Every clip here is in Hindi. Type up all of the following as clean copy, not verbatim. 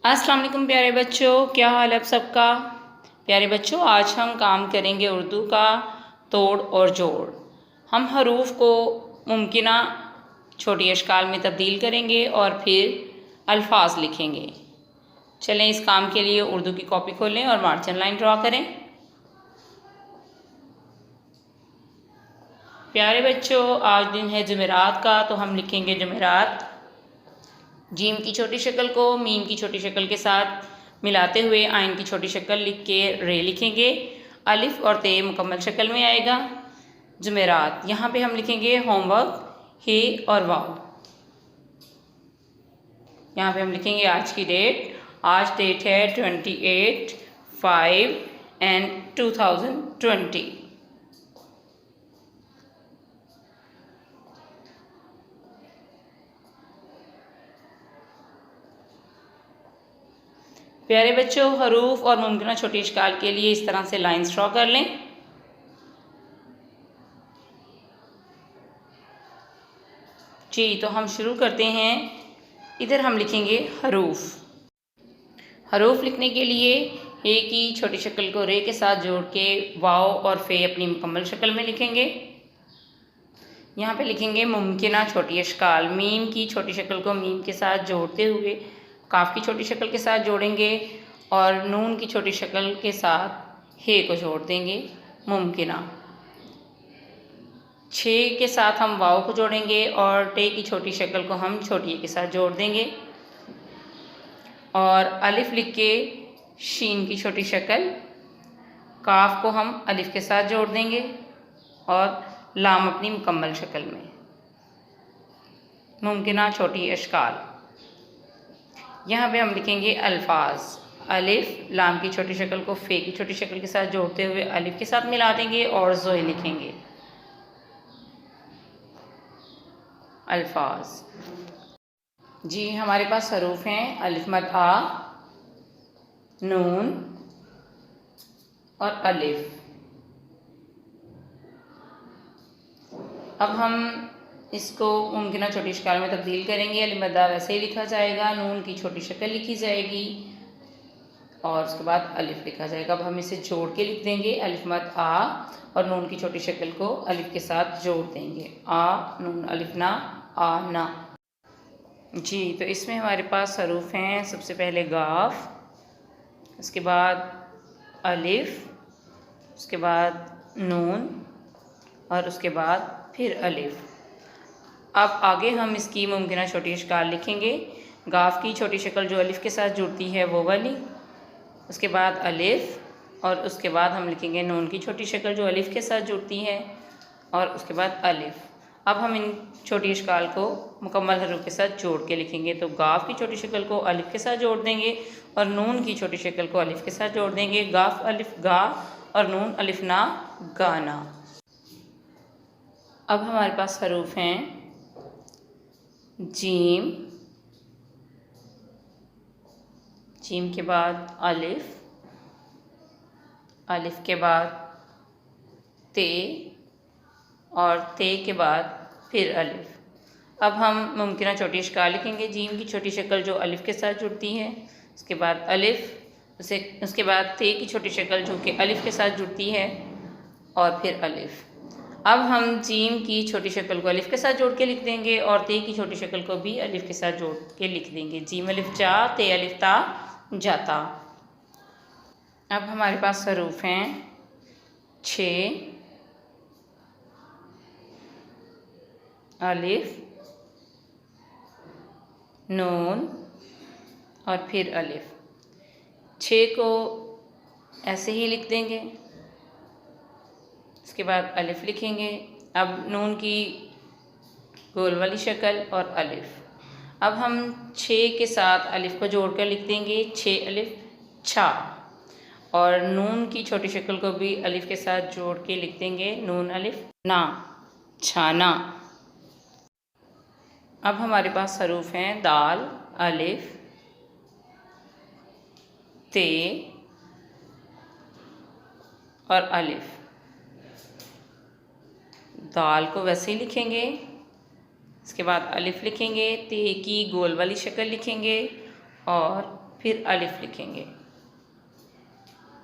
अस्सलाम वालेकुम प्यारे बच्चों, क्या हाल है आप सबका। प्यारे बच्चों, आज हम काम करेंगे उर्दू का तोड़ और जोड़। हम हरूफ को मुमकिना छोटी अशकाल में तब्दील करेंगे और फिर अल्फाज लिखेंगे। चलें, इस काम के लिए उर्दू की कॉपी खोलें और मार्जिन लाइन ड्रा करें। प्यारे बच्चों, आज दिन है जुमेरात का, तो हम लिखेंगे जुमेरात। जीम की छोटी शक्ल को मीम की छोटी शक्ल के साथ मिलाते हुए आइन की छोटी शक्ल लिख के रे लिखेंगे। अलिफ और ते मुकम्मल शक्ल में आएगा। जुमेरात, यहाँ पे हम लिखेंगे होमवर्क हे और वाव। यहाँ पे हम लिखेंगे आज की डेट। आज डेट है 28/5/2020। प्यारे बच्चों, हरूफ और मुमकिना छोटी अशकाल के लिए इस तरह से लाइंस ड्रॉ कर लें। जी, तो हम शुरू करते हैं। इधर हम लिखेंगे हरूफ। हरूफ लिखने के लिए ए की छोटी शक्ल को रे के साथ जोड़ के वाव और फे अपनी मुकम्मल शक्ल में लिखेंगे। यहाँ पे लिखेंगे मुमकिना छोटी अशकाल। मीम की छोटी शक्ल को मीम के साथ जोड़ते हुए काफ की छोटी शक्ल के साथ जोड़ेंगे और नून की छोटी शक्ल के साथ हे को जोड़ देंगे। मुमकिना। छे के साथ हम वाव को जोड़ेंगे और टे की छोटी शक्ल को हम छोटी के साथ जोड़ देंगे और अलिफ लिख के शीन की छोटी शक्ल, काफ को हम अलिफ के साथ जोड़ देंगे और लाम अपनी मुकम्मल शक्ल में। मुमकिना छोटी अशकाल। यहाँ पे हम लिखेंगे अल्फाज। अलिफ लाम की छोटी शक्ल को फे की छोटी शक्ल के साथ जोड़ते हुए अलिफ के साथ मिला देंगे और जोए लिखेंगे। अल्फाज। जी, हमारे पास हरूफ हैं अलिफ मद आ, नून और अलिफ। अब हम इसको मुमकिना छोटी अशकाल में तब्दील करेंगे। अलिफ मद आ वैसे ही लिखा जाएगा, नून की छोटी शक्ल लिखी जाएगी और उसके बाद अलिफ लिखा जाएगा। अब हम इसे जोड़ के लिख देंगे। अलिफ मद आ और नून की छोटी शक्ल को अलिफ के साथ जोड़ देंगे। आ नून अलिफ ना, आ ना। जी, तो इसमें हमारे पास हरूफ हैं। सबसे पहले गाफ, उसके बाद अलिफ, उसके बाद नून और उसके बाद फिर अलिफ। अब आगे हम इसकी मुमकिना छोटी अशकाल लिखेंगे। गाफ की छोटी शक्ल जो अलिफ के साथ जुड़ती है वो वाली, उसके बाद अलिफ और उसके बाद हम लिखेंगे नून की छोटी शक्ल जो अलिफ के साथ जुड़ती है और उसके बाद अलिफ। अब हम इन छोटी अशकाल को मुकम्मल हरूफ के साथ जोड़ के लिखेंगे। तो गाफ की छोटी शक्ल को अलिफ के साथ जोड़ देंगे और नून की छोटी शक्ल को अलिफ के साथ जोड़ देंगे। गाफ अलिफ गा और नून अलिफ ना, गाना। अब हमारे पास हरूफ हैं जीम, जीम के बाद अलिफ, अलिफ के बाद ते और ते के बाद फिर अलिफ। अब हम मुमकिना छोटी अशकाल लिखेंगे। जीम की छोटी शक्ल जो अलिफ के साथ जुड़ती है, उसके बाद अलिफ, उसके बाद ते की छोटी शक्ल जो कि अलिफ के साथ जुड़ती है और फिर अलिफ। अब हम जीम की छोटी शक्ल को अलिफ के साथ जोड़ के लिख देंगे और ते की छोटी शक्ल को भी अलिफ के साथ जोड़ के लिख देंगे। जीम अलिफ जा, ते अलिफ ता, जाता। अब हमारे पास हरूफ हैं छे, अलिफ, नून और फिर अलिफ। छे को ऐसे ही लिख देंगे, उसके बाद अलिफ लिखेंगे। अब नून की गोल वाली शक्ल और अलिफ। अब हम छे के साथ अलिफ को जोड़कर लिख देंगे छे अलिफ छा और नून की छोटी शक्ल को भी अलिफ के साथ जोड़ के लिख देंगे नून अलिफ ना, छाना। अब हमारे पास हरूफ हैं दाल, अलिफ, ते और अलिफ। दाल को वैसे ही लिखेंगे, इसके बाद अलिफ लिखेंगे, ते की गोल वाली शक्ल लिखेंगे और फिर अलिफ लिखेंगे।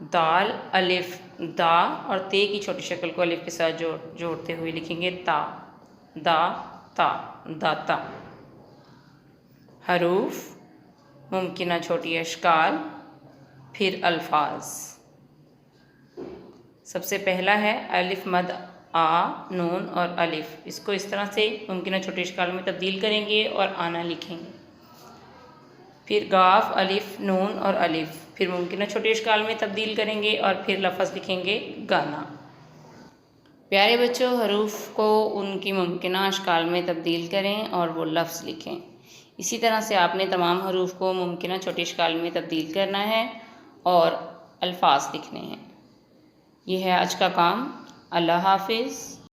दाल, अलिफ, दा और ते की छोटी शक्ल को अलिफ के साथ जोड़ते हुए लिखेंगे ता, दा, ता, दाता। हरूफ, मुमकिना छोटी अशकाल, फिर अल्फाज। सबसे पहला है अलिफ मद आ, नून और अलिफ। इसको इस तरह से मुमकिना छोटी अशकाल में तब्दील करेंगे और आना लिखेंगे। फिर गाफ, अलिफ, नून और अलिफ, फिर मुमकिना छोटी अशकाल में तब्दील करेंगे और फिर लफ्ज़ लिखेंगे गाना। प्यारे बच्चों, हरूफ को उनकी मुमकिना अशकाल में तब्दील करें और वो लफ्ज़ लिखें। इसी तरह से आपने तमाम हरूफ को मुमकिना छोटी अशकाल में तब्दील करना है और अल्फाज लिखने हैं। यह है आज का काम। अल्लाह हाफिज़।